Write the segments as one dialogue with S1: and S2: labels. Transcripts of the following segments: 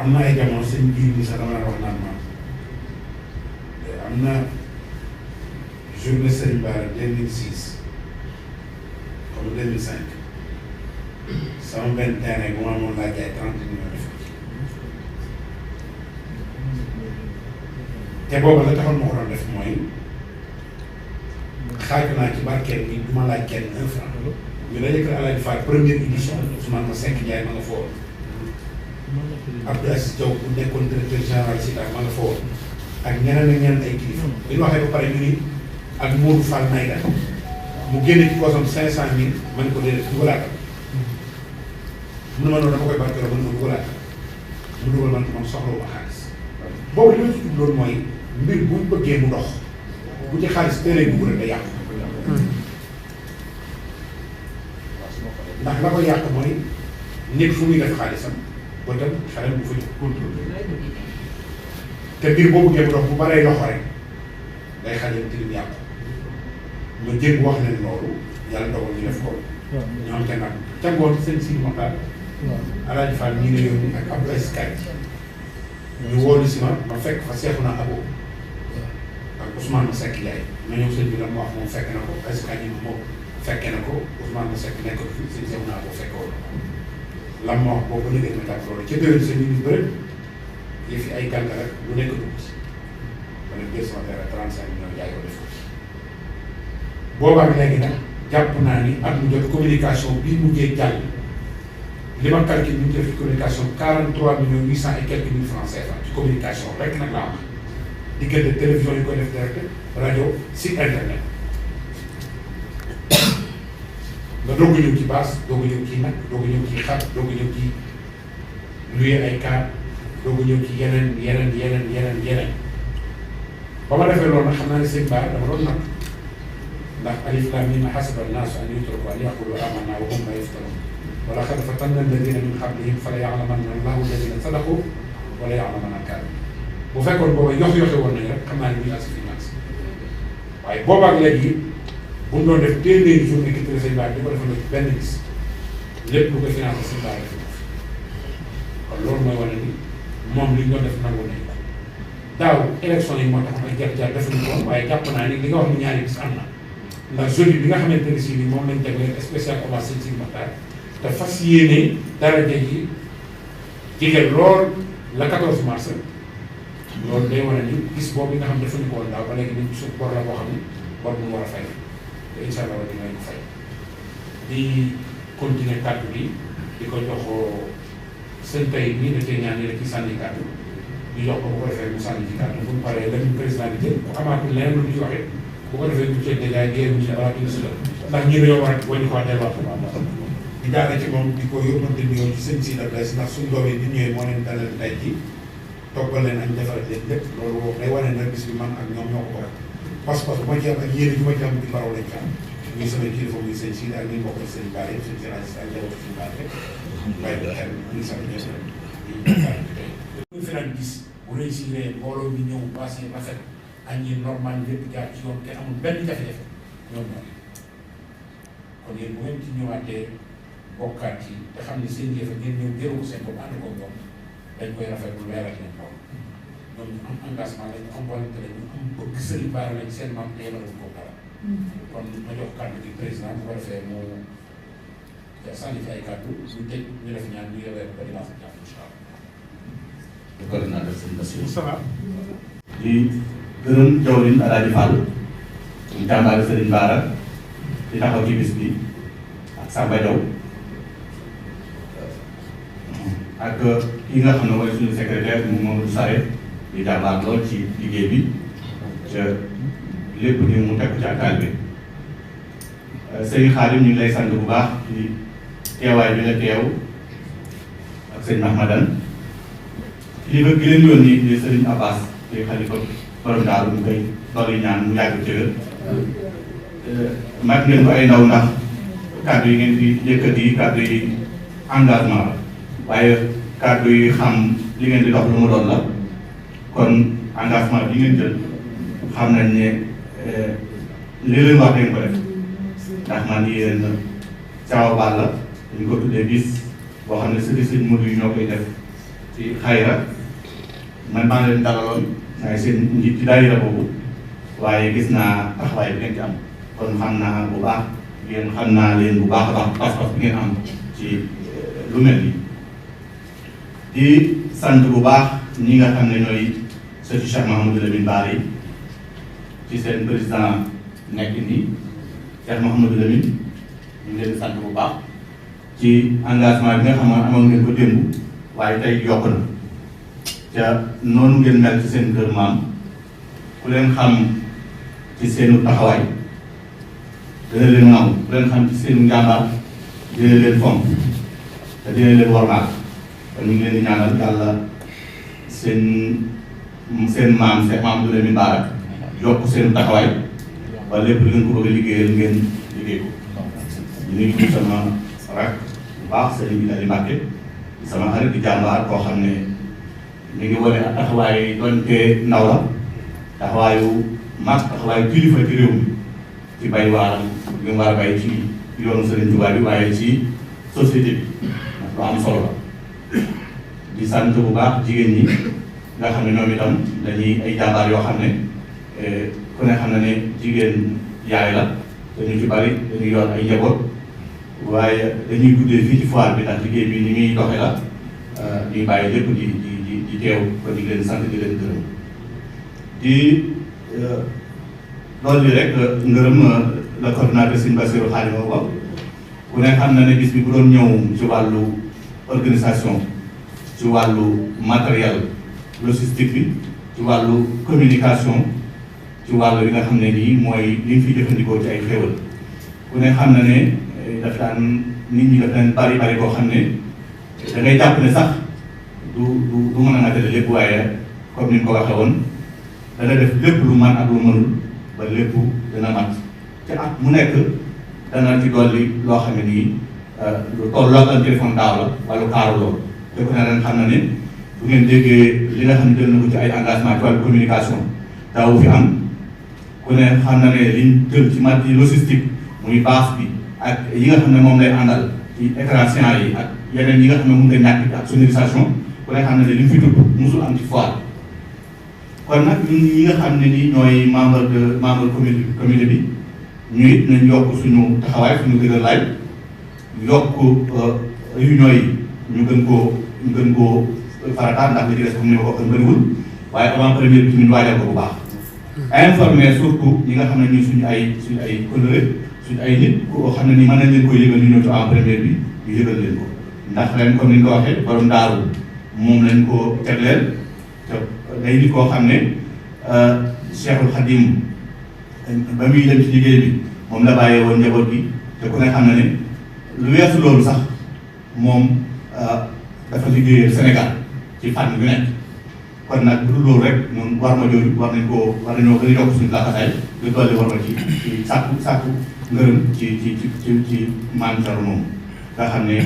S1: am na ay jamono sëñ biir bi sax dama daan wax naan ma am na journée Serigne Bara 2006 comme 2005 sama benn terrain bu ma amoon laa jaay 30 millions def ko ci te booba la taxoon ma ko doon def mooy xaaju naa ci barkeel bi du ma laaj kenn 1 franc ñu daje kër Alaaji Fall première édition Ousmane Masseck Ndiaye ma nga fa woon Abdou Aziz Diaw bu nekkoon directeur général SIDA ma nga fa woon ak ñeneen ak ñeneen ay kilifa bi ñu waxee ba pare ñu ni ak Modou Fall Mayda mu génne ci poosam 500,000 ma ne ko déedéet dugalaatal mun na ma noonu dama koy barkeeloo ba ne ma dugalaatal mu dugal man man soxla ma xaalis boobu li ma ci jubloon mooy mbir buñ bëggee mu dox bu ci xaalis tëree bu rek day yàqu ndax la ko yàq mooy nit fu muy def xaalisam ba tam xelam bu fa ñu contrôlé te mbir boo bëggee mu dox bu baree loxo rek day xale tilim yàqu ma jëng wax leen loolu yàlla dogal ñu def ko ñu am ca nag ca ngoon seen si Moxtaar Alaaji Fall ñii ne yónni ak Abdoulaye Sikaay ñu wóolu si ma fekk fa seexu naa abo ak Ousmane Masseck Ndiaye ma ñëw sëñ bi la ma wax moom fekk na ko Sikaay yi moom fekkee na ko Ousmane Masseck nekk ko fi sëñ seexu naa abo fekke woon lam ma wax boobu ba léegi ma jàpp loolu ca déwén sa ñu bëri yi fi ay gàncax rek lu nekk dugg si ma ne 235 millions jaay ko def ko boobaak léegi nag jàpp naa ni at mu jot communication bii mujjee jàll li ma calcule ñu def ci communication 43,800,000 et quelques mille francs CFA ci communication rek nag laa wax diggante télévision yi koy def direct rajo site internet nga doog a ñëw ci base doog a ñëw ci nag doog a ñëw ci xar doog a ñëw ci luye ay car doog a ñëw ci yeneen ba ma defee loolu nag xam naa ne sëñ Ba dama doon nag ndax alif laam miim hasiba an-naasu an yutraku an yaqulu aamanna wa hum laa yuftanuun wa laqad fatanna allaziina min qablihim fala ya'lamanna Allaahu allaziina sadaqu wa la ya'lamanna al-kaadibiin bu fekkoon booba yox-yoxe woon nañu rek xam naa ne bu ñu agsi fii nag waaye boobaak léegi bu ñu doon def téeméeri journée culturelle sëñ Ba di ko defal ci benn bis lépp lu ko financé sëñ Ba def kon loolu mooy wane ni moom li ñu doon def nangu nañu ko daaw élection yi moo tax ay jar-jar defuñu ko waaye jàpp naa ni li nga wax ni ñaari bis am na ndax jeudi bi nga xamante ne si ni moom lañ jagleel spécial hommage sëñ Sidi Mokhtar te fas yéene daraja yi jigéen lool la 14 mars loolu day wane ni bis boobu nga xam ne defuñu ko woon daaw ba léegi nañ suuf bor la boo xam ne bor bu mu war a fay te incha allah dinañ ko fay di continuer kàddu bi di ko jox seen tey nii da cee ñaan rek ci sànni kàddu di jox ko bu ko defee mu sànni ci kàddu bu ñu paree la ñu président bi jël bu amaatul leneen lu ñu ci waxee bu ko defee ñu cee dégâts yi ñu ne balaa ñu si la ndax ñi dañoo war a wàññi ko delluwaat di jaaree ci moom di ko yóbbante nuyoo ci sëñ Sidi Abdoulaye ndax suñu doom yi bi ñëwee moo leen dalal tey jii toggal leen añ defal leen lépp loolu day wane ne bis bi man ak ñoom ñoo ko boole pas-pas bu ma ci am ak yéene ju ma ci am di baraw lañ ci am muy sama kilifa muy sëñ Sidi ak ñi mbokk sëñ Bara yëpp sëñ Siraj ak njabootu sëñ Bara rek bàyyi ko xel ñu ngi sant ñëpp rek ñu fi daan gis bu réussir mbooloo mi ñëw passé rafet añ yi normal lépp jaar ci yoon te amul benn jafe-jafe ñoom ñoo kon yéen bu ngeen ci ñëwaatee bokkaat ci te xam ne seen yëf ngeen ñëw jëru ko seen bopp ànd ko ñoom dañ koy rafetlu leeral leen lool ñoom ñu am engagement lañ am volonté lañ ñu am bëgg Sëriñ Bara lañ seen maam te yemale ko dara kon ma jox kàddu gi président bu ko defee mu sànni fi ay kàddu ñu tëj ñu def ñaan ñu yowee ba dimanche ak jàmm incha allah.
S2: le coordinateur sëñ Bassirou
S1: Moustapha
S2: di gërëm jawriñ Alaaji Fall ñu jàmbaale Sëriñ Bara di taxaw ci bis bi ak Samba Diaw ak ki nga xam ne mooy suñu secrétaire mu Mamadou Sare di jàmbaar lool ci liggéey bi te lépp di mu teg ci akal bi sëñ Xaadim ñu ngi lay sant bu baax ci teewaay bi nga teew ak sëñ Mahmadan kilifa gi leen yónni di sëriñ Abbas di xalifa borom daaru mu koy dolli ñaan mu yàgg ci wér mag ngeen ko ay ndaw ndax kàddu yi ngeen di yëkkati kàddu yi engagement la waaye kàddu yi xam li ngeen di dox lu mu doon la kon engagement bi ngeen jël xam nañ ne li leen wax dañ ko def ndax man yéen Thiaw Balla la dañ ko tuddee bis boo xam ne sëriñ sëñ Modou yi ñoo koy def ci xayra man maa leen dalaloon waaye seen njiit ci daayira boobu waaye gis naa taxawaay bi ngeen ci am kon xam naa bu baax yéen xam naa leen bu baax a baax pas-pas bi ngeen am ci lu mel nii di sant bu baax ñi nga xam ne ñooy sëti Cheikh Mouhamadou Lamine Bara yi ci seen président nekk nii Cheikh Mouhamadou Lamine ñu ngi leen di sant bu baax ci engagement bi nga xam ne amoon ngeen ko démb waaye tey yokk na te noonu ngeen mel ci seen kër maam ku leen xam ci seenu taxawaay dina leen naw ku leen xam ci seenu njàmbaar dina leen fonk te dina leen wormaal kon ñu ngi leen di ñaanal yàlla seen maam Cheikh Mouhamadou Lamine Bara yokk seenu taxawaay ba lépp lu ngeen ko bëgg a liggéeyal ngeen liggéey ko ñu ngi sama rak bu baax sëriñ bi Aliou Mbacké sama xarit di jàmbaar koo xam ne mi ngi wane ak taxawaay doonte ndaw la taxawaayu mag taxawaayu kilifa ci réew mi ci bay waaram li mu war a bay ci yoonu Sëriñ Tuubaa bi waaye ci société bi lu am solo la di sant bu baax jigéen ñi nga xam ne ñoom itam dañuy ay jàmbaar yoo xam ne ku ne xam na ne jigéen yaay la dañu ci bari dañuy yor ay njaboot waaye dañuy guddee fii ci foire bi ndax liggéey bi ni muy doxe la ñuy bàyyi lépp di teew kon di leen sant di leen gërëm di loolu rek ngërëm la coordinateur Serigne Bassirou Khadim Ba ku ne xam na ne bis bi bu doon ñëw ci wàllu organisation ci wàllu matériel logistique bi ci wàllu communication ci wàllu yi nga xam ne nii mooy li ñu fi jëfandikoo ci ay xéwal ku ne xam na ne daf daan nit ñi daf daan bari boo xam ne da ngay jàpp ne sax du mën a matale lépp waaye comme ni ñu ko waxee woon dana def lépp lu man ak lu mënul ba lépp dana mat te at mu nekk dana ci dolli loo xam ne nii lu toll ak téléphone daaw la wala kaaru loolu te ku ne ren xam na ne bu ngeen déggee li nga xam ne jël na ko ci ay engagement ci wàllu communication daawu fi am ku ne xam na ne liñ jël ci mat logistique muy base bi ak yi nga xam ne moom lay àndal ci écran géant yi ak yeneen yi nga xam ne mun nga ñàkk ak sonorisation ku ne xam ne li mu fi tudd musul am ci foire kon nag ñun ñi nga xam ne ni ñooy membre comité bi ñu it nañ yokk suñu taxawaay suñu gën a laaj yokk réunion yi ñu gën koo farataal ndax li ci des comme ni ma ko waxee bëriwul waaye avant première bi ñu waajal ko bu baax. informer surtout ñi nga xam ne ñun suñu ay collègues suñu ay nit koo xam ne ni mën nañ leen ko yëgal ñu ñëw ci avant première bi ñu yëgal leen ko ndax ren comme ni ñu ko waxee borom daaru moom lañ ko tegleel te day nit koo xam ne Cheikhul Khadim ba muy dem ci liggéey bi moom la bàyyee woon njaboot bi te ku ne xam na ne lu weesu loolu sax moom dafa liggéeyal Sénégal ci fànn bi nekk kon nag bu dul loolu rek ñun war ma jooju war nañoo gën a yokk suñu laxasaay di dolli war ma ci sàkku ngërëm ci maam Thierno moom nga xam ne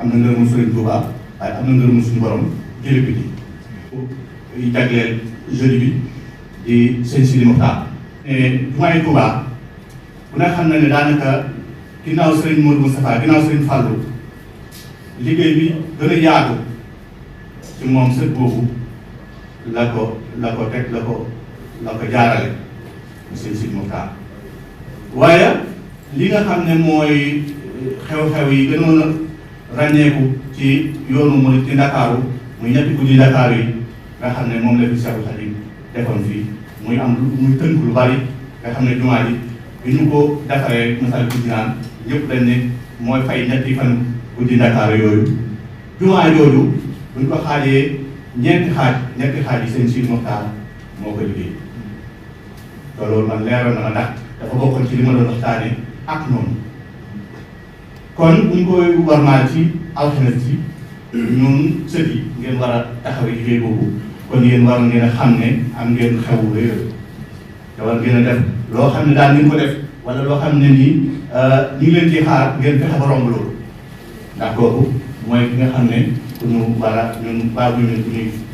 S2: am na ngërëmul Sëriñ Tuubaa waaye am na ngërëmul suñu borom jëlee bi di jagleel jeudi bi di sëñ Sidi Mokhtar. jumaay Tuubaa bu ne xam na ne daanaka ginnaaw Sëriñ Modou Moustapha ginnaaw Sëriñ Fallou liggéey bi gën a yaatu ci moom sët boobu la ko jaarale sëñ Sidi Mokhtar waaye li nga xam ne mooy xew-xew yi gënoon a ràññeeku ci yoonu murid ci Ndakaaru muy ñetti guddi Ndakaaru yi nga xam ne moom la fi Cheikhul Khadim defoon fii muy tënk lu bari nga xam ne jumaa ji bi ñu ko defaree Masaalikul Jinaan ñëpp dañ ne mooy fay ñetti fan guddi Ndakaaru yooyu jumaa jooju buñ ko xaajee ñetti xaaj yi seen Sidi Mokhtar moo ko liggéey te loolu man leeral na ma ndax dafa bokkoon ci li ma doon waxtaane ak noonu kon buñ koy warmaal ci alxames ci ñun sët yi ngeen war a taxawee liggéey boobu kon yéen war ngeen a xam ne am ngeen xewu réer te war ngeen a def loo xam ne daal ngeen ko def wala loo xam ne nii ñu ngi leen ci xaar ngeen fexe ba romb loolu ndax kooku mooy ki nga xam ne ku ñu war a ñun baabu ñu ku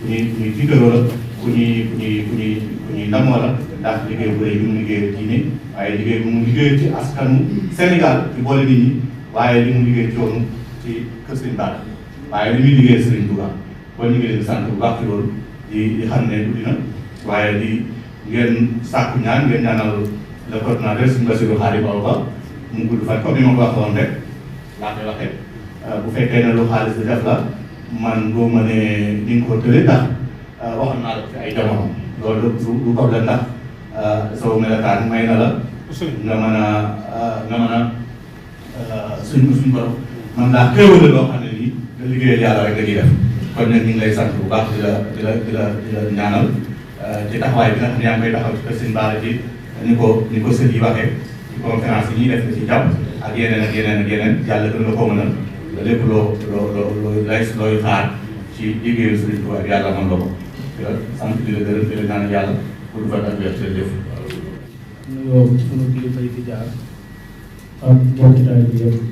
S2: ñuy tiitaroo la ku ñuy ndamoo la ndax liggéey bu rëy bi mu liggéey diine waaye liggéey bu mu liggéey ci askanu Sénégal ci boole nit ñi waaye li mu liggéey ci yoonu ci kër Sëriñ Bara waaye li muy liggéey Sëriñ Tuubaa kon ñu ngi leen di sant bu baax ci loolu di xam ne guddi na waaye di ngeen sàkku ñaan ngeen ñaanal le coordinateur suñu Bassirou Khary Ba mu gudd fan comme ni ma ko waxoon rek laa koy waxee bu fekkee ne lu xaalis di def la man boo ma ne ni nga ko tëlee ndax waxoon naa la ko fi ay jamono loolu du problème ndax sama melokaan may na la nga mën a suñ borom man daa xéewale loo xam ne nii nga liggéeyal yàlla rek la ñuy def kon nag ñu ngi lay sant bu baax di la ñaanal ci taxawaay bi nga xam ne yaa ngi koy taxaw ci kër Sëñ Bara ji ni ko sën yi waxee ci conférence yi ñuy def ci jàpp ak yeneen yàlla gën la ko mënal lépp looy xaar ci liggéeyu Sëriñ Tuubaa bi yàlla mën la ko sant di la gërëm di la ñaan yàlla pour du fa ak wér jëf
S3: nuyoo sunu kilifa yi fi jaar ak mbokki taal bi yëpp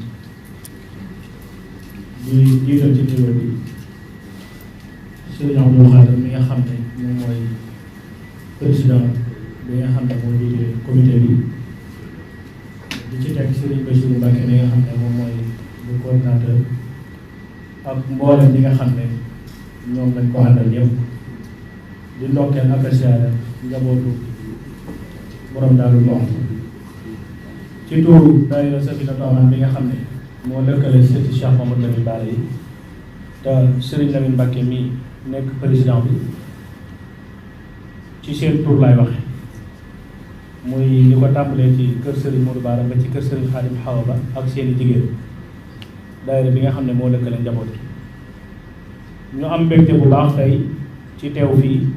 S3: di jiital ci nuyoo bi Sëriñ Abdou Khadre mi nga xam ne moom mooy président bi nga xam ne moo jiite comité bi di ci teg Sëriñ Bassirou Mbacké mi nga xam ne moom mooy le coordinateur ak mboolem ñi nga xam ne ñoom lañ ko àndal yëpp di ndokkeel ak siyaare njabootu borom Daaru Muxti ci tuuru daayira Safinatoul Aman bi nga xam ne moo lëkkale sëti Cheikh Mamadou Lamine Bara yi te Serigne Lamine Mbacké mii nekk président bi ci seen tur lay waxe muy li ko tàmbalee ci kër Serigne Modou Bara ba ci kër Serigne Khadim Awa Ba ak seeni jigéen daayira bi nga xam ne moo lëkkale njaboot gi ñu am mbégte bu baax tey ci teew fii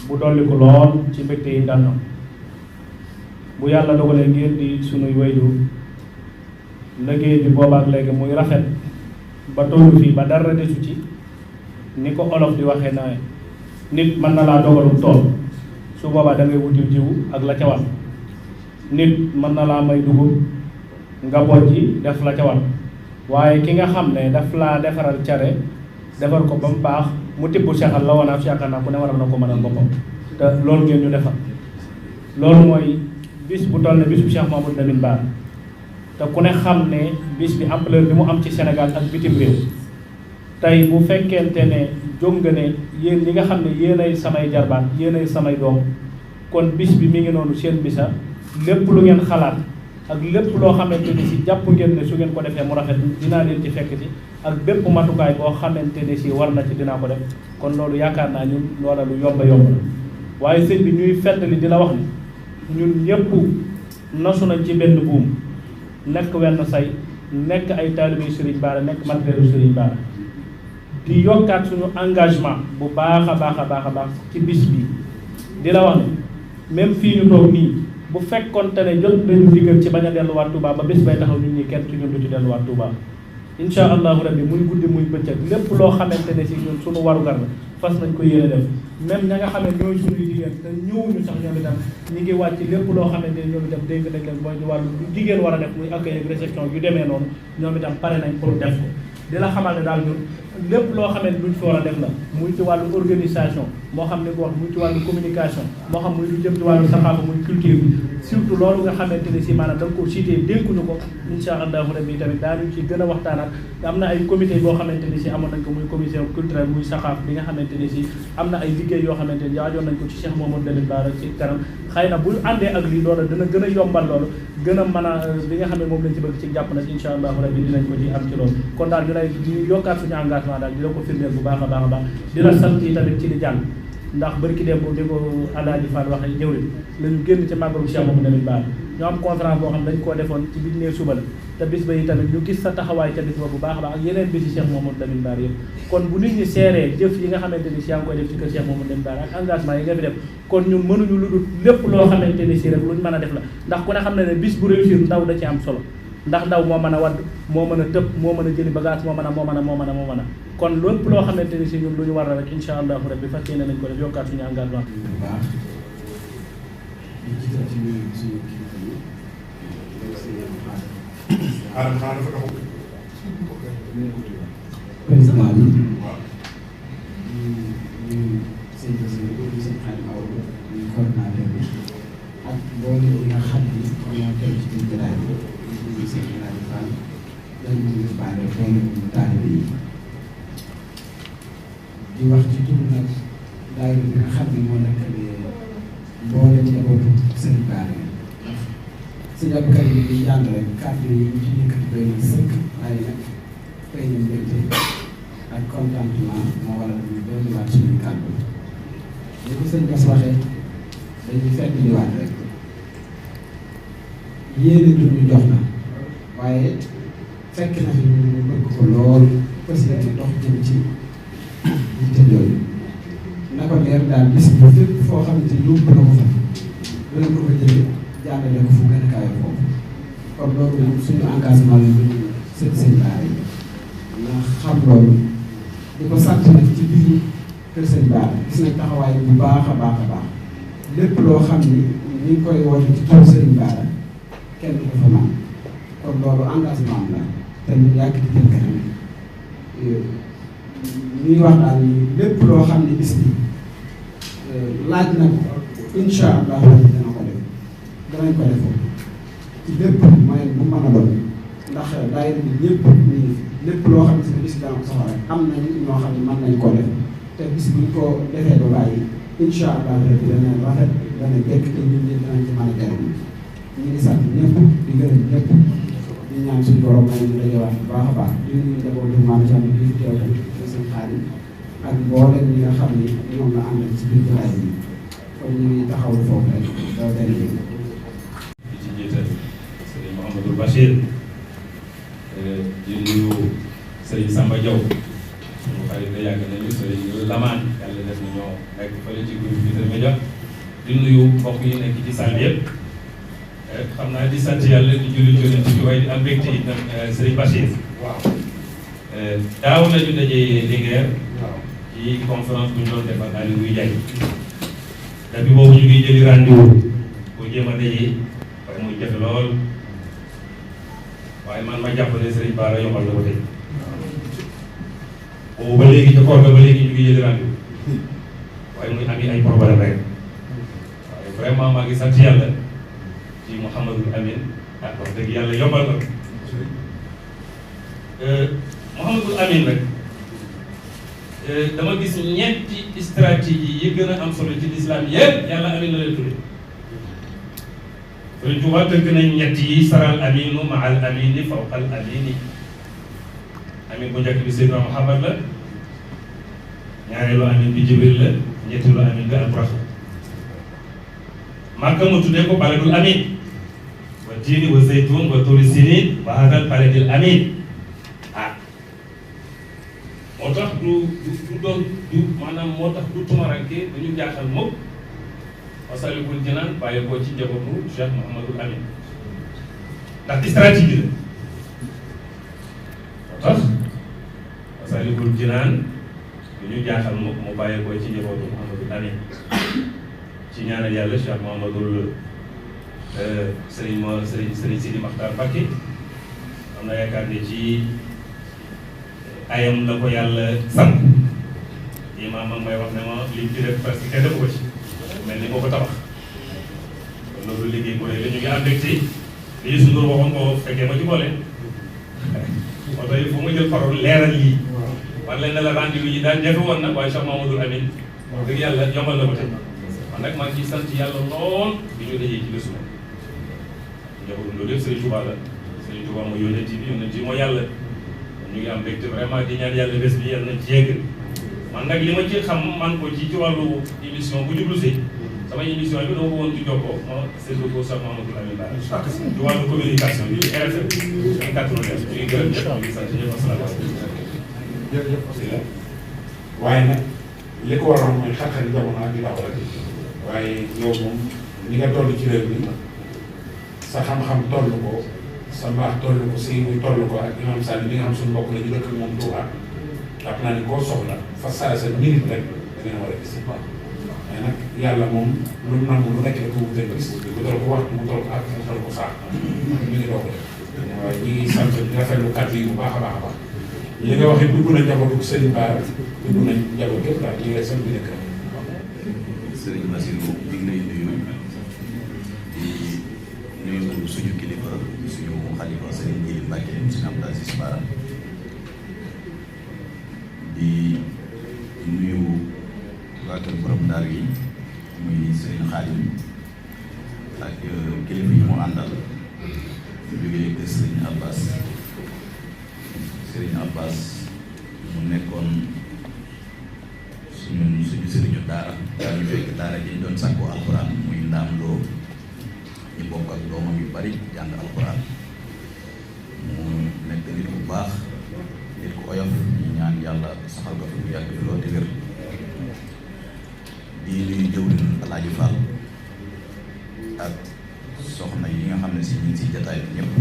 S3: bu dolli ko lool ci mbégte yi daan am bu yàlla dogalee ngeen di sunuy wayjur liggéey bi boobaak léegi muy rafet ba tollu fii ba dara desu ci ni ko olof di waxee na nit mën na laa dogalum tool su boobaa da ngay wuti jiwu ak la ca war nit mën na laa may dugub nga bojji def la ca war waaye ki nga xam ne daf laa defaral care defar ko ba mu baax mu tibb seexal la woon ak yaakaar naa ku ne waral na ko mënal boppam te loolu ngeen ñu defal loolu mooy bis bu toll ne bis bu Cheikh Mamadou Lamine Bara te ku ne xam ne bis bi ampleur bi mu am ci Sénégal ak bitim réew tey bu fekkente ne jóg nga ne yéen ñi nga xam ne yéenay samay jarbaat yéenay samay doom kon bis bi mi ngi noonu seen bisa lépp lu ngeen xalaat ak lépp loo xamante ni si jàpp ngeen ne su ngeen ko defee mu rafet dinaa leen ci fekk ci ak bépp matukaay boo xamante ne si war na ci dinaa ko def kon loolu yaakaar naa ñun loola lu yomba la waaye sëñ bi ñuy feddali di la wax ni ñun ñëpp nasu nañ ci benn buum nekk wenn say nekk ay taalibe Serigne Bara nekk matérielu Serigne Bara di yokkaat suñu engagement bu baax a baax ci bis bi di la wax ne même fii ñu toog nii bu fekkoonte ne jot nañu digal ci bañ a delluwaat Touba ba bés bay taxaw ñun ñi kenn ci ñun du ci delluwaat Touba incha allahu rabbi muy guddi muy bëccëg lépp loo xamante ne si ñun suñu warugar la fas nañ ko yéene def même ña nga xam ne ñooy suñuy jigéen te ñëwuñu sax ñoom itam ñi ngi wàcc lépp loo xamante ne ñoom itam dégg nañ leen mooy wàllu lu jigéen war a def muy accueil ak réception yu demee noonu ñoom itam pare nañ pour def ko di la xamal ne daal ñun lépp loo xam ne luñ fi war a def la muy ci wàllu organisation moo xam ne ko wax muy ci wàllu communication moo xam muy lu jëm ci wàllu saxaafa muy culture bi surtout loolu nga xamante ne si maanaam da nga ko cité dénkuñu ko insha allahu rabbi tamit daañu ci gën a waxtaanaat am na ay comité boo xamante ne si amoon nañ ko muy commission culturelle muy saxaaf bi nga xamante ne si am na ay liggéey yoo xamante ne yaajoon nañ ko ci Cheikh Mamadou Lamine Bara ci kanam xëy na bu àndee ak lii loolu dana gën a yombal loolu gën a mën a li nga xam ne moom lañ ci bëgg ci jàpp na insha allahu rabbi dinañ ko ci am ci loolu kon daal ñu lay ñu yokkaat suñu engagement daal di la ko firndeel bu baax a baax di la sant yi tamit ci di jàng ndax barki démb di ko Alaaji Fall waxee jëwriñ la ñu génn ci màggalu Cheikh Mamadou Lamine Bara ñoo am conférence boo xam dañ koo defoon ci biñ nee suba la te bis ba yi tamit ñu gis sa taxawaay ca bis ba bu baax a baax ak yeneen bisi Cheikh Mamadou Lamine Bara yëpp kon bu nit ñi seeree jëf yi nga xamante ni si yaa ngi koy def ci kër Cheikh Mamadou Lamine Bara ak engagement yi nga fi def kon ñun mënuñu lu dul lépp loo xamante ni si rek luñ mën a def la ndax ku ne xam ne ne bis bu réussir ndaw da ci am solo ndax ndaw moo mën a wadd moo mën a tëb moo mën a jëli bagage moo mën a kon lépp loo xamante ni si ñun lu ñu war a rek insha allahu rabbi fas yéene nañ ko def yokkaat suñu engagement
S4: président bi ñu sëñ Bassirou ñu sëñ Khadim Awa Ba ñu coordinateur bi ak mboolem ñi nga xam ni ñoo teew ci biir jotaay bi ñu sëñ Khadim Fall dañu ñu baale mboolem ñu taalibe yi di wax ci tur nag daayira bi nga xam ne moo nekkale mboolem njabootu sëriñ Bara ndax sëñ Abdou Karim yi di jàng rek kàddu yi ñu ci yëkkati doy na sëkk waaye nag tey ñu mbégte ak contentement moo waral ñu dolliwaat suñuy kàddu li ko sëñ Bass waxee dañuy fekk liwaat rek yéene du ñu jox na waaye fekk na fi ñu bëgg ko lool possibilité dox jëm ci yitte yooyu na ko leer daal bis bi fépp foo xamante ni yóbbu na ko fa dinañ ko fa jëlee jàllale ko fu gën a kawe foofu kon loolu moom suñu engagement la ñu sëñ Bara yi na xam loolu di ko sant nag ci biir kër sëñ Bara gis nañ taxawaay bu baax a baax a baax lépp loo xam ni ñu ngi koy woote ci tur sëñ Bara kenn du ko fa man kon loolu engagement am la te ñu yàgg di jël kanam ñuy wax daal ni lépp loo xam ne bis bi laaj na ko incha allah dana ko def danañ ko defoo ci lépp mooy bu mën a doon ndax daayira bi ñëpp nii lépp loo xam ne bis dana ko soxla rek am nañ ñoo xam ne mën nañ koo def te bis buñ ko defee ba bàyyi incha allah dana rafet dana jekk te ñun ñi danañ ci mën a jariñ ñu ngi sant ñëpp di gërëm ñëpp di ñaan suñu borom may ñu dajewaat bu baax a baax di nuyu njabootu maam Thiam bi fi teew seen xaalis ak mboolem ñi nga xam ni ñoom la àndal ci biir jotaay bi kon ñu ngi taxawul foofu rek daw benn bi.
S5: di ci jiital sëriñ Mouhamadou Bachir di nuyu sëriñ Samba Diaw suñu xarit la yàgg nañu sëriñ Lamaan yàlla def na ñoo nekk fële ci groupe Futurs Médias di nuyu mbokk yi nekk ci salle yëpp xam naa di sant yàlla di julli yonent bi waaye di am mbégte itam sëriñ Bachir.
S1: waaw.
S5: daaw nañu dajee Linguère ci conférence bu ñu doon defal Aliou Ndiaye depuis boobu ñu ngi jëli rendez-vous pour jéem a dajee waaye muy jafe lool waaye man ma jàpp ne Serigne Bara yombal na ko tey boobu ba léegi ca koor ga ba léegi ñu ngi jëli rendez-vous waaye muy am ay problème rek waaye vraiment maa ngi sant yàlla ci Mouhamadou Amine ak wax dëgg yàlla yombal na ko Mouhamadou Amine rek dama gis ñetti stratégie yi gën a am solo ci l'islam yëpp yàlla Amine la leen tudde Sëriñ Tuubaa tënk nañ ñett yi saral aminu ma al amini fawqa al amini amin bu njëkk bi Seydina Muhammad la ñaareelu amin bi Jibril la ñetteelu amin bi Alburaax Makka mu tuddee ko baladul amin wa tiini wa zaytun wa tuuri sinin wa hadal baladil amin moo tax du doon du maanaam moo tax du tumaranke du ñu jaaxal mukk Masaalikul Jinaan bàyyi ko ci njabootu Cheikh Mouhamadul Amin ndax stratégie la moo tax Masaalikul Jinaan du ñu jaaxal mukk mu bàyyi ko ci njabootu Mouhamadul Amin ci ñaanal yàlla Cheikh Mouhamadul Serigne Sidi Makhtar Mbacké am na yaakaar ne ci ayam la ko yàlla sant imaam ak may wax ne ma liñ ci def parce que kenn defu ko ci mel ni moo ko tabax kon loolu liggéey bu rëy la ñu ngi ànd ak ci li suñu Ndour waxoon ko fekkee ma ci boole moo tax il faut ma jël parole leeral lii war leen ne la rendez-vous yi daal jafe woon na waaye Cheikh Mamadou Amine wax dëgg yàlla yombal na ko tey man nag maa ngi ciy sant yàlla lool bi ñu dajee ci bés bu njabootu loolu yëpp Serigne Touba la Serigne Touba mooy yónnent bi mooy yàlla ñu ngi am mbégte vraiment di ñaan yàlla bés bi yàlla nañ ci yegg man nag li ma ci xam man ko ci wàllu émission bu jublu si sama émission bi doo ko woon di jokkoo ma séddoo ko Cheikh Mamadou Amine Bara ci wàllu communication bi RFM ak kàttanu Yàlla ñu ngi gërëm ñëpp ñu ngi sant ñëpp asalaamaaleykum.
S1: jërëjëf waaye nag li ko waroon mooy xar-xari jamono ak di daw rek waaye yow moom ni nga toll ci réew mi sa xam-xam toll ko sa mbaax toll ko si muy toll ko ak imam Sall bi nga xam suñu mbokk la ñu dëkk moom Touba jàpp naa ni koo soxla fa saa sa minute rek da ngeen war a gis mais nag yàlla moom lu mu nangu lu nekk la ko wutal gis mu dal ko waxtu mu dal ko ak mu dal ko saax ñu ngi doog def waaye ñu ngi sant di rafetlu kàddu yi bu baax a baax a baax li nga waxee dugg na njabootu Serigne Bara dugg nañ njaboot yëpp daal ñu ngi lay sant bi nekk
S6: Serigne Bassirou ñu ngi lay nuyu di nuyu suñu kilifa suñu xalifa Serigne Djily Mbacké Serigne Abdou Aziz Bara di nuyu waa kër borom daar yi muy Serigne Khadim ak kilifa yi mu àndal jógee kër Serigne Abbas mu nekkoon suñu sëriñu daara ñu fekk daara ji ñu doon sàkkoo alxuraan muy ndaam loo ñu bokk ak doomam yu bari jàng alxuraan mu nekk nit ku baax nit ku oyof ñu ñaan yàlla saxal ko fi mu yàgg fi loolu di wér di nuyu jëwriñ Alaaji Fall ak soxna yi nga xam ne si ñu ngi si jataay bi ñëpp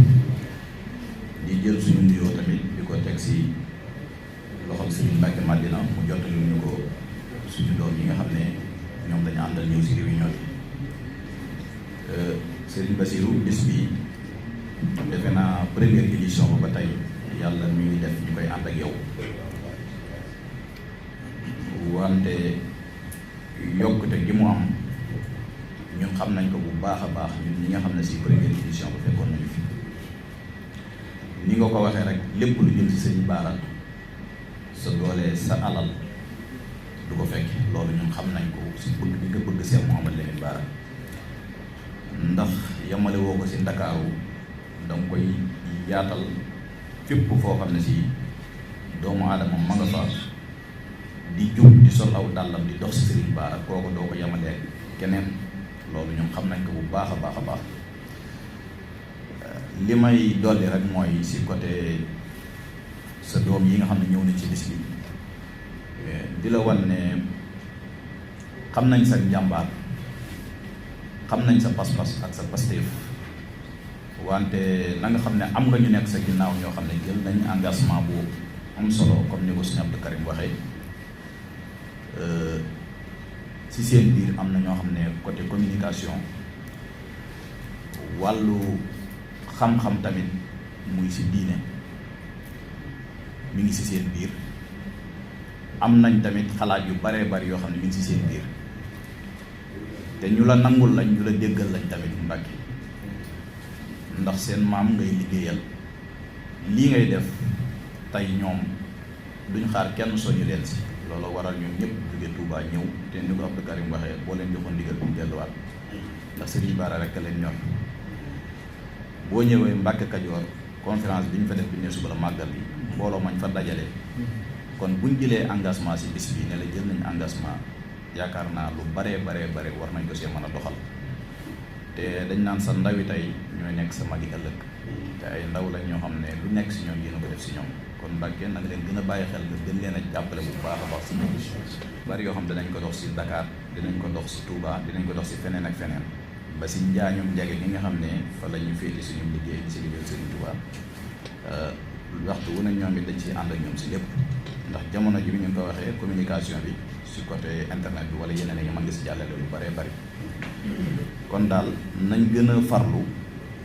S6: di jël suñu nuyoo tamit di ko teg si loxol Serigne Mbacke Madina mu jottali ñu ko suñu doom yi nga xam ne ñoom dañu àndal ñëw si réunion bi Serigne Bassirou bis bi defe naa première édition ba tey yàlla mi ngi def ñu koy ànd ak yow wante yokkute gi mu am ñun xam nañ ko bu baax a baax ñun ñi nga xam ne si première édition ba fekkoon nañu fi ni nga ko waxee rek lépp lu jëm si Serigne Bara sa doole sa alal du ko fekk loolu ñun xam nañ ko si bëgg bi nga bëgg Cheikh Mouhamadou Lamine Bara ndax yamale woo ko si Ndakaaru danga koy yaatal fépp foo xam ne si doomu aadama ma nga fa di jub di sol aw dàllam di dox si Serigne Bara kooku doo ko yamalee keneen loolu ñun xam nañ ko bu baax a baax a baax li may dolli rek mooy si côté sa doom yi nga xam ne ñëw nañ ci bis bi di la wan ne xam nañ sa njàmbaar xam nañ sa pas-pas ak sa pasteef wante na nga xam ne am nga ñu nekk sa ginnaaw ñoo xam ne jël nañ engagement bu am solo comme ni ko Serigne Abdou Karim waxee ci seen biir am na ñoo xam ne côté communication wàllu xam-xam tamit muy ci diine mi ngi ci seen biir am nañ tamit xalaat yu baree bari yoo xam ne mi ngi ci seen biir te ñu la nangul lañ ñu la déggal lañ tamit Mbàkke ndax seen maam ngay liggéeyal lii ngay def tey ñoom duñ xaar kenn soñu leen si loolu waral ñoom ñëpp jóge Touba ñëw te ni ko Abdou Karim waxee boo leen joxoon ndigal bu delluwaat ndax Serigne Bara rek leen ñor boo ñëwee Mbàkke Kajoor conférence bi ñu fa def bi ne suba la màggal bi mbooloo mañ fa dajale kon buñ jëlee engagement si bis bi ne la jël nañ engagement yaakaar naa lu bare war nañ ko see mën a doxal te dañ naan sa ndawi tey ñooy nekk sa magi ëllëg te ay ndaw lañ ñoo xam ne lu nekk si ñoom yéen a ko def si ñoom kon Mbàkke na nga leen gën a bàyyi xel nga gën leen a jàppale bu baax a baax si ñoom bari yoo xam dinañ ko dox si Dakar dinañ ko dox si Touba dinañ ko dox si feneen ak feneen ba si njaañum njage gi nga xam ne fa la ñu féete suñu liggéey si liggéey Serigne Touba waxtu wu ne ñoom it dañ ciy ànd ak ñoom si lépp ndax jamono ji bi ñu ko waxee communication bi si côté internet bi wala yeneen yi mën nga si jàllale lu bëree bëri kon daal nañ gën a farlu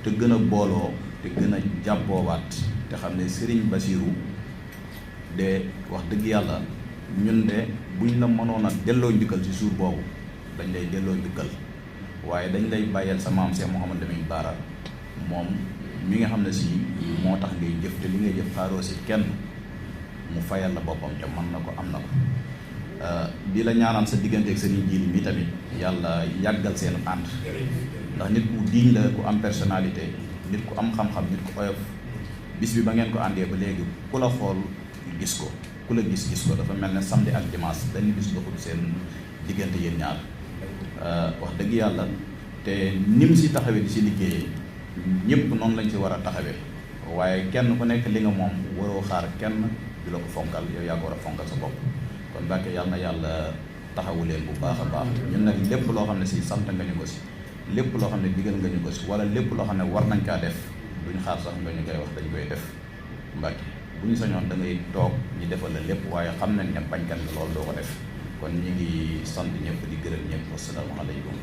S6: te gën a booloo te gën a jàppoowaat te xam ne Serigne Bassirou de wax dëgg yàlla ñun de buñ la mënoon a delloo njukkal si suur boobu dañ lay delloo njukkal waaye dañ lay bàyyeel sa maam Cheikh Mouhamadou Lamine Bara moom mi nga xam ne si moo tax ngay jëf te li ngay jëf xaaroo si kenn mu fayal la boppam te mën na ko am na ko di la ñaanal sa diggante ak Serigne Djily mi tamit yàlla yàggal seen ànd ndax nit ku diñ la ku am personnalité nit ku am xam-xam nit ku oyof bis bi ba ngeen ko àndee ba léegi ku la xool gis ko ku la gis ko dafa mel ne samedi ak dimanche benn bis doxul seen diggante yéen ñaar wax dëgg yàlla te nim si taxawee di si liggéeyee ñëpp noonu lañ si war a taxawee waaye kenn ku nekk li nga moom waroo xaar kenn di la ko fonkal yow yaa ko war a fonkal sa bopp kon Mbàkke yàlla na yàlla taxawu leen bu baax a baax ñun nag lépp loo xam ne si sant nga ñu ko si lépp loo xam ne digal nga ñu ko si wala lépp loo xam ne war nañ kaa def duñ xaar sax nga ñu koy wax dañ koy def Mbàkke bu ñu sañoon da ngay toog ñu defal la lépp waaye xam nañ ne bañkat nga loolu doo ko def kon ñu ngi sant ñëpp di gërëm ñëpp wasalaamaaleykum